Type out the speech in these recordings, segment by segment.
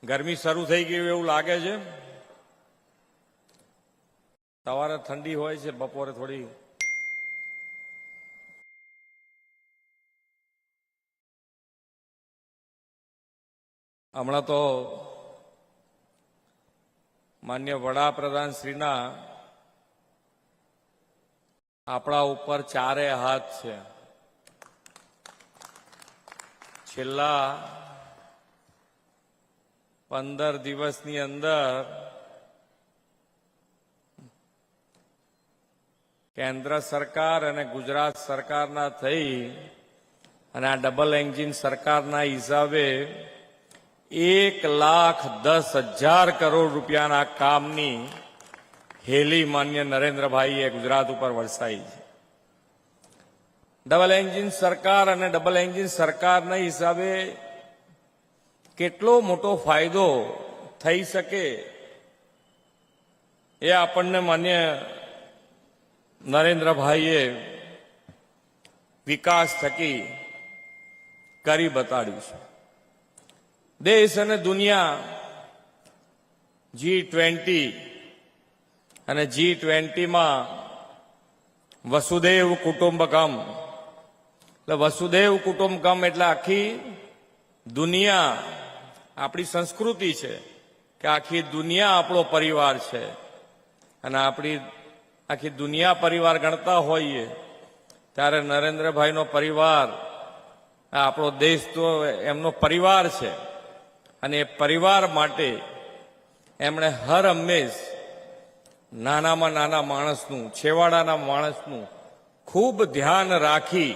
ગરમી શરૂ થઈ ગઈ એવું લાગે છે. સવારે ઠંડી હોય છે, બપોરે થોડી હમણાં તો માન્ય વડાપ્રધાન શ્રીના આપણા ઉપર ચારે હાથ છે. છેલ્લા 15 દિવસની અંદર કેન્દ્ર સરકાર અને ગુજરાત સરકારના થઈ અને આ ડબલ એન્જિન સરકારના હિસાબે 1,10,000 કરોડ રૂપિયાના કામની હેલી માન્ય નરેન્દ્રભાઈએ ગુજરાત ઉપર વરસાઈ છે. ડબલ એન્જિન સરકાર અને ડબલ એન્જિન સરકારના હિસાબે કેટલો મોટો ફાયદો થઈ શકે એ આપણને માન્ય નરેન્દ્રભાઈએ વિકાસ થકી કરી બતાડ્યું છે. દેશ અને દુનિયા G20 અને G20માં વસુદેવ કુટુંબકમ એટલે વસુદેવ કુટુંબકમ એટલે આખી દુનિયા આપણી સંસ્કૃતિ છે કે આખી દુનિયા આપણો પરિવાર છે અને આપણી આખી દુનિયા પરિવાર ગણતા હોઈએ ત્યારે નરેન્દ્રભાઈનો પરિવાર આપણો દેશ તો એમનો પરિવાર છે અને એ પરિવાર માટે એમણે હર હંમેશ નાનામાં નાના માણસનું, છેવાડાના માણસનું ખૂબ ધ્યાન રાખી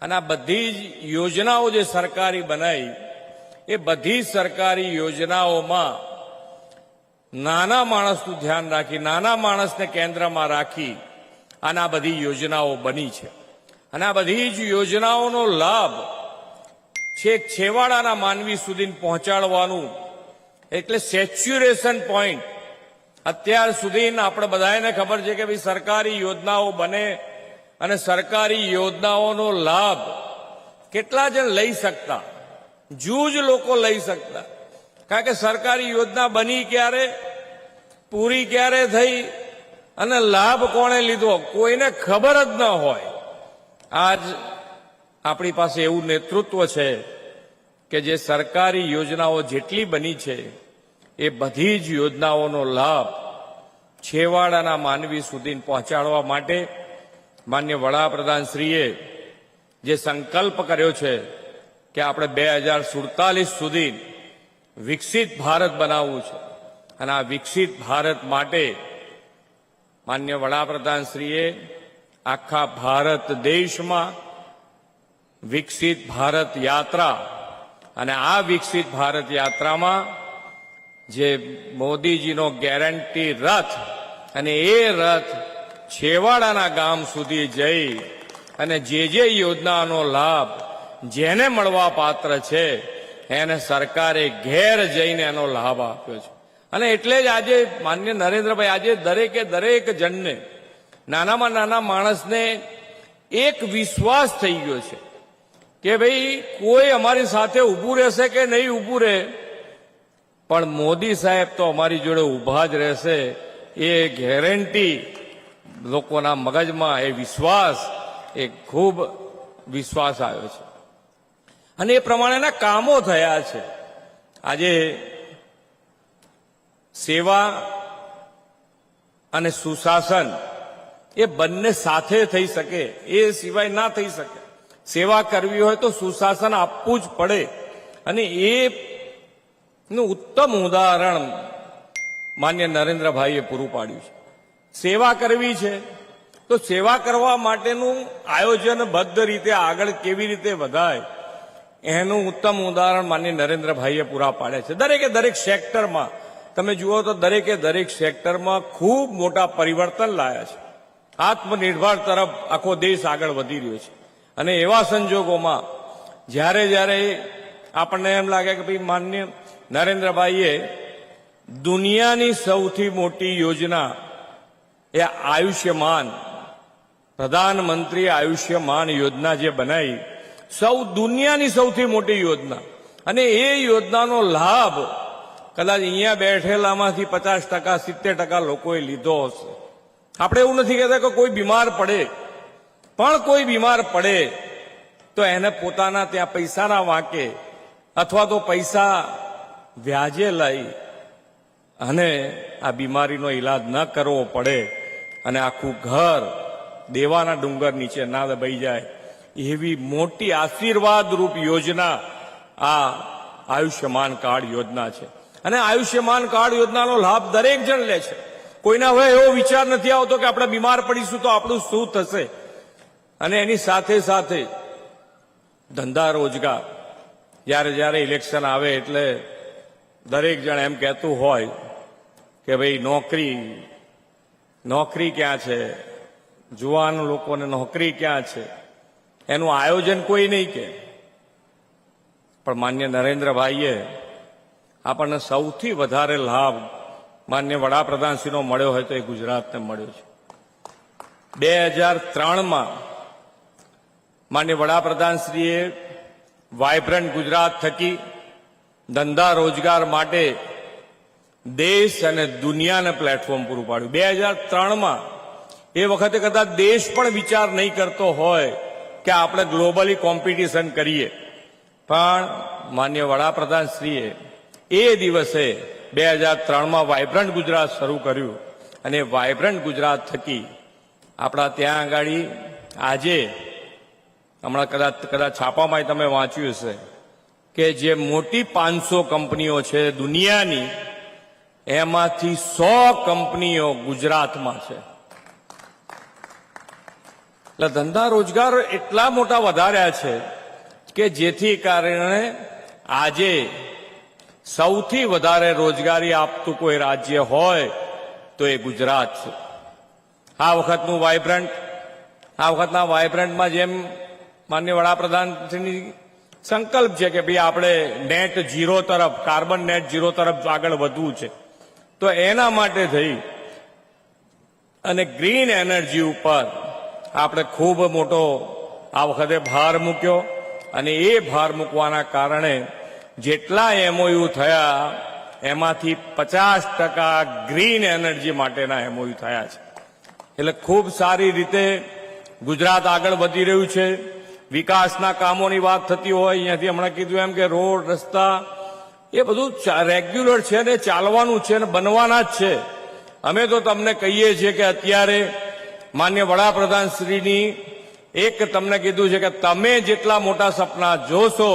અને આ બધી જ યોજનાઓ જે સરકારી બનાવી એ બધી સરકારી યોજનાઓમાં નાના માણસનું ધ્યાન રાખી, નાના માણસને કેન્દ્રમાં રાખી અને આ બધી યોજનાઓ બની છે. અને આ બધી જ યોજનાઓનો લાભ છેક છેવાડાના માનવી સુધી પહોંચાડવાનું એટલે સેચ્યુરેશન પોઈન્ટ. અત્યાર સુધી આપણે બધાને ખબર છે કે ભાઈ સરકારી યોજનાઓ બને અને સરકારી યોજનાઓનો લાભ કેટલા જણ લઈ શકતા, જૂજ લોકો લઈ શકતા. કારણ કે સરકારી યોજના બની ક્યારે, પૂરી ક્યારે થઈ અને લાભ કોણે લીધો કોઈને ખબર જ ન હોય. આજ આપણી પાસે એવું નેતૃત્વ છે કે જે સરકારી યોજનાઓ જેટલી બની છે એ બધી જ યોજનાઓનો લાભ છેવાડાના માનવી સુધી પહોંચાડવા માટે માન્ય વડાપ્રધાનશ્રીએ જે સંકલ્પ કર્યો છે કે આપણે 2047 સુધી વિકસિત ભારત બનાવવું છે અને આ વિકસિત ભારત માટે માન્ય વડાપ્રધાનશ્રીએ આખા ભારત દેશમાં વિકસિત ભારત યાત્રા અને આ વિકસિત ભારત યાત્રામાં જે મોદીજીનો ગેરંટી રથ અને એ રથ છેવાડાના ગામ સુધી જઈ અને જે યોજનાનો લાભ જેને મળવા પાત્ર છે એને સરકારે ઘેર જઈને એનો લાભ આપ્યો છે. અને એટલે જ આજે માન્ય નરેન્દ્રભાઈ આજે દરેકે દરેક જણને, નાનામાં નાના માણસને એક વિશ્વાસ થઈ ગયો છે કે ભાઈ કોઈ અમારી સાથે ઊભું રહેશે કે નહીં ઊભું રહે પણ મોદી સાહેબ તો અમારી જોડે ઊભા જ રહેશે. એ ગેરંટી લોકોના મગજમાં એ વિશ્વાસ, એ ખૂબ વિશ્વાસ આવ્યો છે અને એ પ્રમાણેના કામો થયા છે. આજે સેવા અને સુશાસન એ બંને સાથે થઈ શકે, એ સિવાય ના થઈ શકે. સેવા કરવી હોય તો સુશાસન આપવું જ પડે અને એ નું ઉત્તમ ઉદાહરણ માન્ય નરેન્દ્રભાઈએ પૂરું પાડ્યું છે. સેવા કરવી છે તો સેવા કરવા માટેનું આયોજનબદ્ધ રીતે આગળ કેવી રીતે વધાય એનું ઉત્તમ ઉદાહરણ માન્ય નરેન્દ્રભાઈએ પૂરા પાડ્યા છે. દરેકે દરેક સેક્ટરમાં તમે જુઓ તો દરેકે દરેક સેક્ટરમાં ખૂબ મોટા પરિવર્તન લાયા છે. આત્મનિર્ભર તરફ આખો દેશ આગળ વધી રહ્યો છે અને એવા સંજોગોમાં જ્યારે જ્યારે આપણને એમ લાગે કે ભાઈ માન્ય નરેન્દ્રભાઈએ દુનિયાની સૌથી મોટી યોજના એ આયુષ્યમાન, પ્રધાનમંત્રી આયુષ્યમાન યોજના જે બનાવી, દુનિયાની સૌથી મોટી યોજના, અને એ યોજનાનો લાભ કદાચ અહીંયા બેઠેલામાંથી 50%, 70% લોકોએ લીધો હશે. આપણે એવું નથી કહેતા કે કોઈ બીમાર પડે, પણ કોઈ બીમાર પડે તો એને પોતાના ત્યાં પૈસાના વાંકે અથવા તો પૈસા વ્યાજે લઈ અને આ બીમારીનો ઈલાજ ન કરવો પડે અને આખું ઘર દેવાના ડુંગર નીચે ના દબાઈ જાય, એવી મોટી આશીર્વાદરૂપ યોજના આ આયુષ્યમાન કાર્ડ યોજના છે. અને આયુષ્યમાન કાર્ડ યોજનાનો લાભ દરેક જણ લે છે. કોઈના હવે એવો વિચાર નથી આવતો કે આપણે બીમાર પડીશું તો આપણું શું થશે. અને એની સાથે સાથે ધંધા રોજગાર, જ્યારે ઇલેક્શન આવે એટલે દરેક જણ એમ કહેતું હોય કે ભાઈ નોકરી ક્યાં છે, જુવાન લોકોને નોકરી ક્યાં છે, એનું આયોજન કોઈ નહીં કે. પણ માન્ય નરેન્દ્રભાઈએ આપણને સૌથી વધારે લાભ માન્ય વડાપ્રધાનશ્રીનો મળ્યો હોય તો એ ગુજરાતને મળ્યો છે. 2003માં માન્ય વડાપ્રધાનશ્રીએ વાયબ્રન્ટ ગુજરાત થકી ધંધા રોજગાર માટે દેશ અને દુનિયાને પ્લેટફોર્મ પૂરું પાડ્યું. 2003માં એ વખતે કદાચ દેશ પણ વિચાર નહીં કરતો હોય કે આપણે ગ્લોબલી કોમ્પિટિશન કરીએ, પણ માન્ય વડાપ્રધાનશ્રીએ એ દિવસે 2003માં વાયબ્રન્ટ ગુજરાત શરૂ કર્યું અને વાયબ્રન્ટ ગુજરાત થકી આપણા ત્યાં આગળ આજે હમણાં કદાચ છાપામાં તમે વાંચ્યું હશે કે જે મોટી 500 કંપનીઓ છે દુનિયાની, એમાંથી 100 કંપનીઓ ગુજરાતમાં છે. એટલે ધંધા રોજગાર એટલા મોટા વધાર્યા છે કે જેથી કારણે આજે સૌથી વધારે રોજગારી આપતું કોઈ રાજ્ય હોય તો એ ગુજરાત છે. આ વખતના વાયબ્રન્ટમાં જેમ માન્ય વડાપ્રધાનશ્રીની સંકલ્પ છે કે ભાઈ આપણે નેટ ઝીરો તરફ, કાર્બન નેટ ઝીરો તરફ આગળ વધવું છે, તો એના માટે થઈ અને ગ્રીન એનર્જી ઉપર આપણે ખૂબ મોટો આ વખતે ભાર મૂક્યો. અને એ ભાર મૂકવાના કારણે જેટલા એમઓયુ થયા એમાંથી 50% ગ્રીન એનર્જી માટેના એમઓયુ થયા છે. એટલે ખૂબ સારી રીતે ગુજરાત આગળ વધી રહ્યું છે. વિકાસના કામોની વાત થતી હોય, અહીંયાથી હમણાં કીધું એમ કે રોડ, રસ્તા એ બધું રેગ્યુલર છે ને ચાલવાનું છે ને બનવાના જ છે. અમે તો તમને કહીએ છીએ કે અત્યારે માન્ય વડાપ્રધાનશ્રીની એક તમને કીધું છે કે તમે જેટલા મોટા સપના જોશો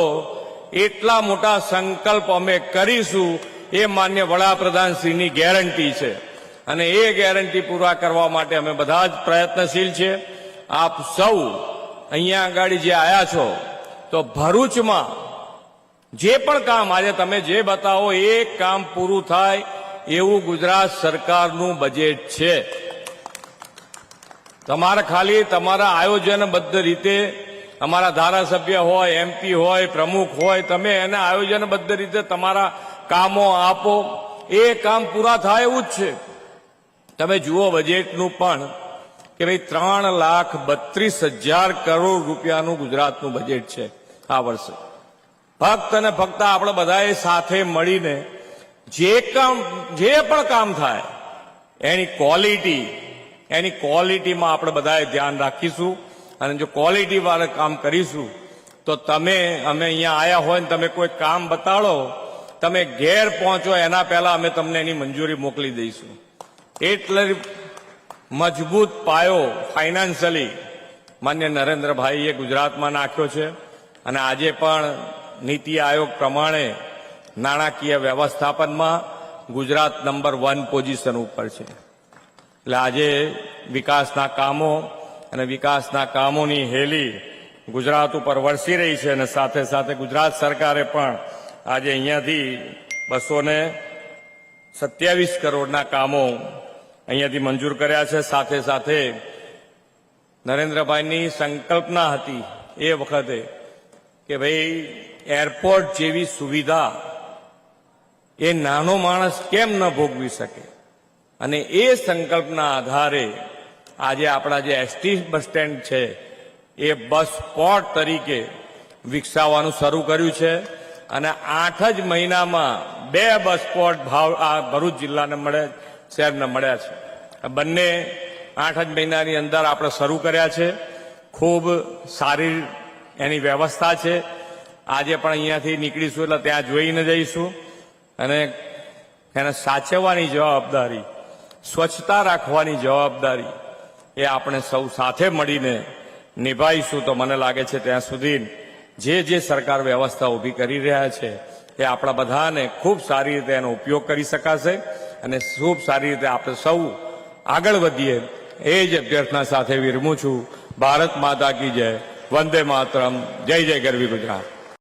એટલા મોટા સંકલ્પ અમે કરીશું, એ માન્ય વડાપ્રધાનશ્રીની ગેરંટી છે. અને એ ગેરંટી પૂરા કરવા માટે અમે બધા જ પ્રયત્નશીલ છે. આપ સૌ અહીંયા આગળ જે આયા છો તો ભરૂચમાં જે પણ કામ આજે તમે જે બતાવો એ કામ પૂરું થાય એવું ગુજરાત સરકારનું બજેટ છે. તમારે ખાલી તમારા આયોજનબદ્ધ રીતે અમારા ધારાસભ્ય હોય, એમપી હોય, પ્રમુખ હોય, તમે એને આયોજનબદ્ધ રીતે તમારા કામો આપો, એ કામ પૂરા થાય એવું જ છે. તમે જુઓ બજેટનું પણ કે ભાઈ 3,32,000 કરોડ રૂપિયાનું ગુજરાતનું બજેટ છે આ વર્ષે. ફક્ત અને ફક્ત આપણે બધાએ સાથે મળીને જે પણ કામ થાય એની ક્વોલિટીમાં આપણે બધાએ ધ્યાન રાખીશું. અને જો ક્વોલિટી વાળા કામ કરીશું તો અમે અહીંયા આયા હોય ને તમે કોઈ કામ બતાડો, તમે ઘેર પહોંચો એના પહેલા અમે તમને એની મંજૂરી મોકલી દઈશું. એટલે મજબૂત પાયો ફાઇનાન્શિયલી માન્ય નરેન્દ્રભાઈએ ગુજરાતમાં નાખ્યો છે. અને આજે પણ નીતિ આયોગ પ્રમાણે નાણાકીય વ્યવસ્થાપનમાં ગુજરાત નંબર 1 પોઝિશન ઉપર છે. એટલે આજે વિકાસના કામો અને વિકાસના કામોની હેલી ગુજરાત ઉપર વરસી રહી છે. અને સાથે સાથે ગુજરાત સરકારે પણ આજે અહીંયાથી 227 કરોડના કામો અહીંયાથી મંજૂર કર્યા છે. સાથે સાથે નરેન્દ્રભાઈની સંકલ્પના હતી એ વખતે કે ભાઈ એરપોર્ટ જેવી સુવિધા એ નાનો માણસ કેમ ન ભોગવી શકે. અને એ સંકલ્પના આધારે આજે આપણા જે એસટી બસ સ્ટેન્ડ છે એ બસ પોર્ટ તરીકે વિકસાવવાનું શરૂ કર્યું છે. અને 8 જ મહિનામાં 2 બસ સ્પોટ આ ભરૂચ જિલ્લાને શહેરને મળ્યા છે. આ બંને 8 જ મહિનાની અંદર આપણે શરૂ કર્યા છે. ખૂબ સારી એની વ્યવસ્થા છે. આજે પણ અહીંયાથી નીકળીશું એટલે ત્યાં જોઈને જઈશું અને એને સાચવવાની જવાબદારી, સ્વચ્છતા રાખવાની જવાબદારી એ આપણે સૌ સાથે મળીને નિભાઈશું તો મને લાગે છે ત્યાં સુધી જે સરકાર વ્યવસ્થા ઊભી કરી રહ્યા છે એ આપણા બધાને ખૂબ સારી રીતે એનો ઉપયોગ કરી શકાશે અને ખૂબ સારી રીતે આપણે સૌ આગળ વધીએ એ જ અભ્યર્થના સાથે વિરમું છું. ભારત માતા કી જય. વંદે માતરમ. જય જય ગરવી ગુજરાત.